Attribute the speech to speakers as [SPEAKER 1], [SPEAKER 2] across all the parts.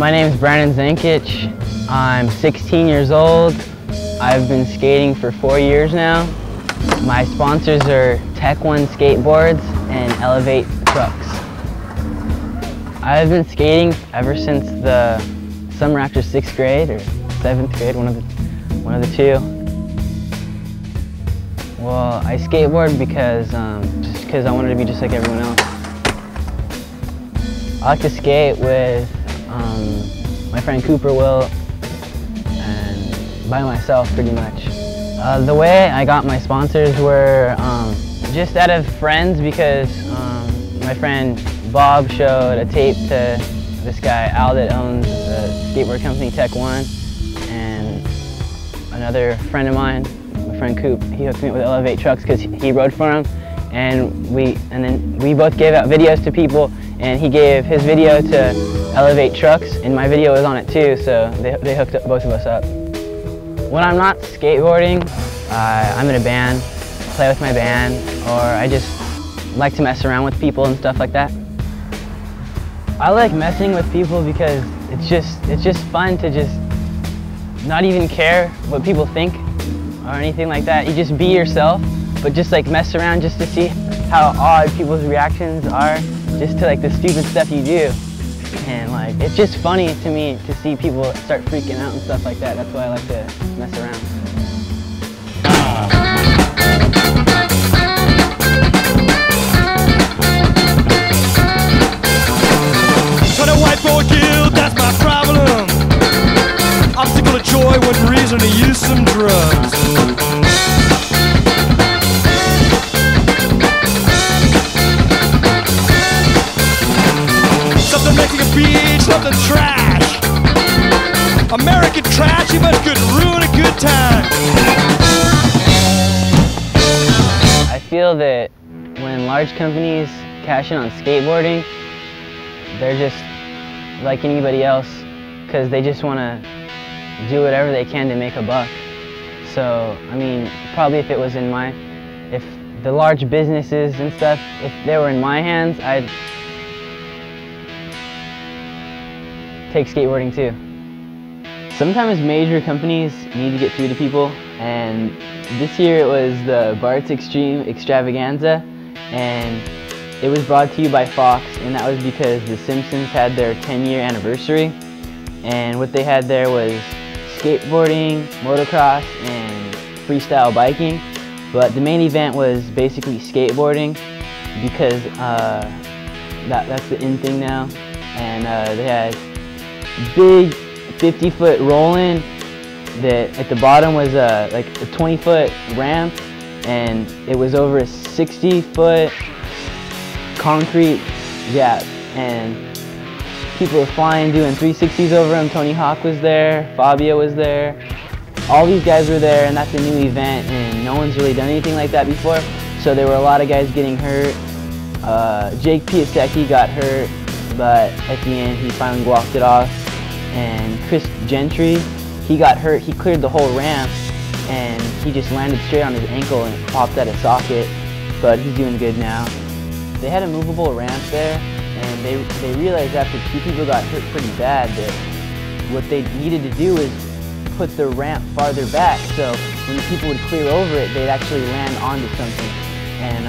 [SPEAKER 1] My name is Brandon Zankich. I'm 16 years old. I've been skating for 4 years now. My sponsors are Tech One Skateboards and Elevate Trucks. I've been skating ever since the summer after 6th grade or 7th grade, one of the two. Well, I skateboard because just because I wanted to be just like everyone else. I like to skate with my friend Coop or Wilt and by myself pretty much. The way I got my sponsors were just out of friends because my friend Bob showed a tape to this guy Al that owns the skateboard company Tech One, and another friend of mine, my friend Coop, he hooked me up with Elevate Trucks because he rode for him, and then we both gave out videos to people, and he gave his video to Elevate Trucks, and my video was on it too, so they hooked up both of us up. When I'm not skateboarding, I'm in a band, play with my band, or I just like to mess around with people and stuff like that. I like messing with people because it's just fun to just not even care what people think or anything like that. You just be yourself, but just like mess around just to see how odd people's reactions are just to like the stupid stuff you do. And like it's just funny to me to see people start freaking out and stuff like that. That's why I like to mess around.
[SPEAKER 2] That's my problem. Obstacle of joy, one reason to use some drugs. Something making a beach, something trash. American trash, you must could ruin a good time.
[SPEAKER 1] I feel that when large companies cash in on skateboarding, they're just like anybody else, because they just want to do whatever they can to make a buck. So, I mean, probably if the large businesses and stuff, if they were in my hands, I'd take skateboarding too. Sometimes major companies need to get through to people, and this year it was the Bart's Extreme Extravaganza, and it was brought to you by Fox, and that was because The Simpsons had their 10-year anniversary, and what they had there was skateboarding, motocross, and freestyle biking. But the main event was basically skateboarding because that's the in thing now, and they had big 50-foot roll-in that at the bottom was like a 20-foot ramp, and it was over a 60-foot concrete gap, and people were flying, doing 360s over them. Tony Hawk was there, Fabio was there, all these guys were there, and that's a new event, and no one's really done anything like that before, so there were a lot of guys getting hurt. Jake Piasecki got hurt, but at the end he finally walked it off, and Chris Gentry, he got hurt. He cleared the whole ramp, and he just landed straight on his ankle and it popped at a socket, but he's doing good now. They had a movable ramp there, and they realized after 2 people got hurt pretty bad that what they needed to do was put the ramp farther back, so when the people would clear over it, they'd actually land onto something. And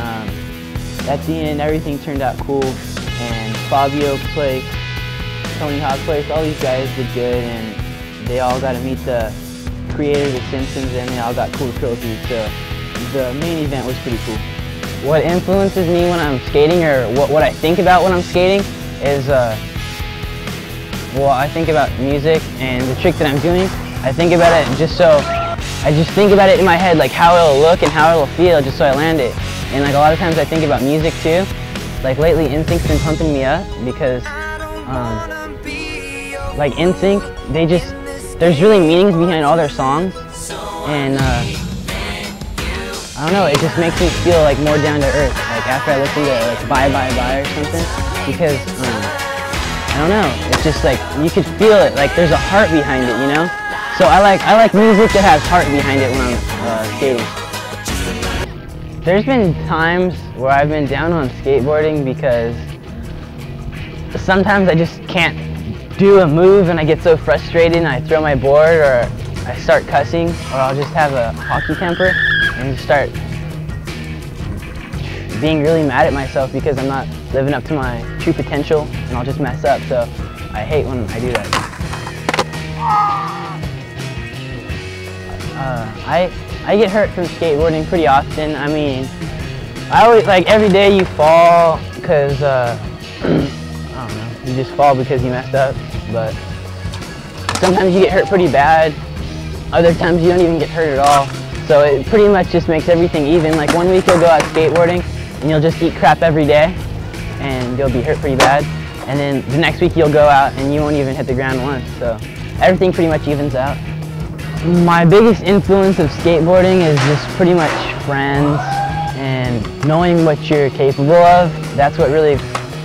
[SPEAKER 1] at the end, everything turned out cool, and Fabio placed, Tony Hawk placed, all these guys did good, and they all got to meet the creator of The Simpsons, and they all got cool trophies, so the main event was pretty cool. What influences me when I'm skating, or what I think about when I'm skating, is, well, I think about music and the trick that I'm doing. I think about it I just think about it in my head, like how it'll look and how it'll feel, just so I land it. And like a lot of times I think about music too. Like lately, NSYNC's been pumping me up because, like NSYNC, there's really meanings behind all their songs, and I don't know, it just makes me feel like more down to earth, like after I listen to like Bye Bye Bye or something, because I don't know, it's just like you could feel it, like there's a heart behind it, you know? So I like music that has heart behind it when I'm skating. There's been times where I've been down on skateboarding because sometimes I just can't do a move and I get so frustrated and I throw my board, or I start cussing, or I'll just have a hockey temper and just start being really mad at myself because I'm not living up to my true potential, and I'll just mess up. So I hate when I do that. I get hurt from skateboarding pretty often. I mean, I always, like, every day you fall because, I don't know, you just fall because you messed up, but sometimes you get hurt pretty bad. Other times you don't even get hurt at all. So it pretty much just makes everything even. Like, one week you'll go out skateboarding and you'll just eat crap every day and you'll be hurt pretty bad. And then the next week you'll go out and you won't even hit the ground once. So everything pretty much evens out. My biggest influence of skateboarding is just pretty much friends and knowing what you're capable of. That's what really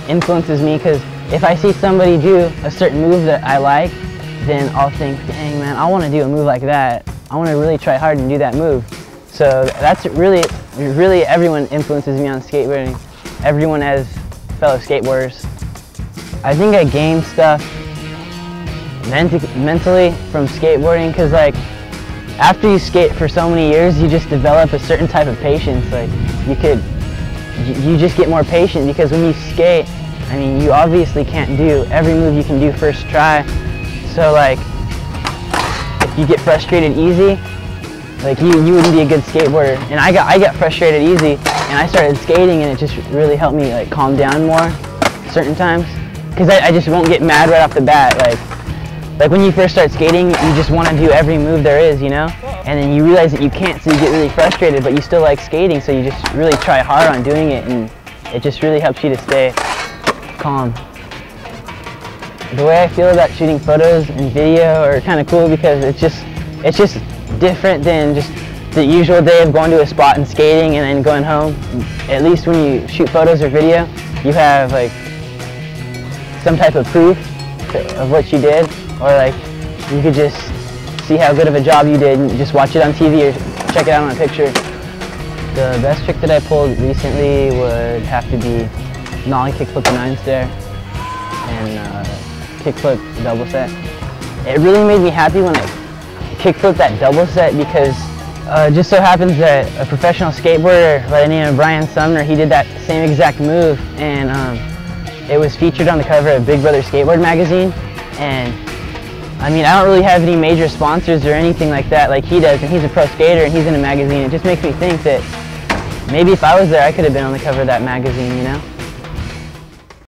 [SPEAKER 1] influences me, because if I see somebody do a certain move that I like, then I'll think, dang man, I want to do a move like that. I want to really try hard and do that move. So that's really everyone influences me on skateboarding. Everyone as fellow skateboarders. I think I gained stuff mentally from skateboarding, because like after you skate for so many years, you just develop a certain type of patience. Like you just get more patient, because when you skate, I mean, you obviously can't do every move you can do first try. So like if you get frustrated easy, like you wouldn't be a good skateboarder. And I got frustrated easy, and I started skating, and it just really helped me like calm down more certain times, because I just won't get mad right off the bat. Like when you first start skating, you just want to do every move there is, you know? And then you realize that you can't, so you get really frustrated, but you still like skating, so you just really try hard on doing it, and it just really helps you to stay calm. The way I feel about shooting photos and video are kind of cool, because it's just different than just the usual day of going to a spot and skating and then going home. At least when you shoot photos or video, you have like some type of proof of what you did, or like you could just see how good of a job you did and just watch it on TV or check it out on a picture. The best trick that I pulled recently would have to be nollie kickflip to 9-stair and kickflip double set. It really made me happy when I kickflipped that double set, because it just so happens that a professional skateboarder by the name of Brian Sumner, he did that same exact move, and it was featured on the cover of Big Brother Skateboard magazine. And I mean, I don't really have any major sponsors or anything like that like he does, and he's a pro skater and he's in a magazine. It just makes me think that maybe if I was there, I could have been on the cover of that magazine, you know?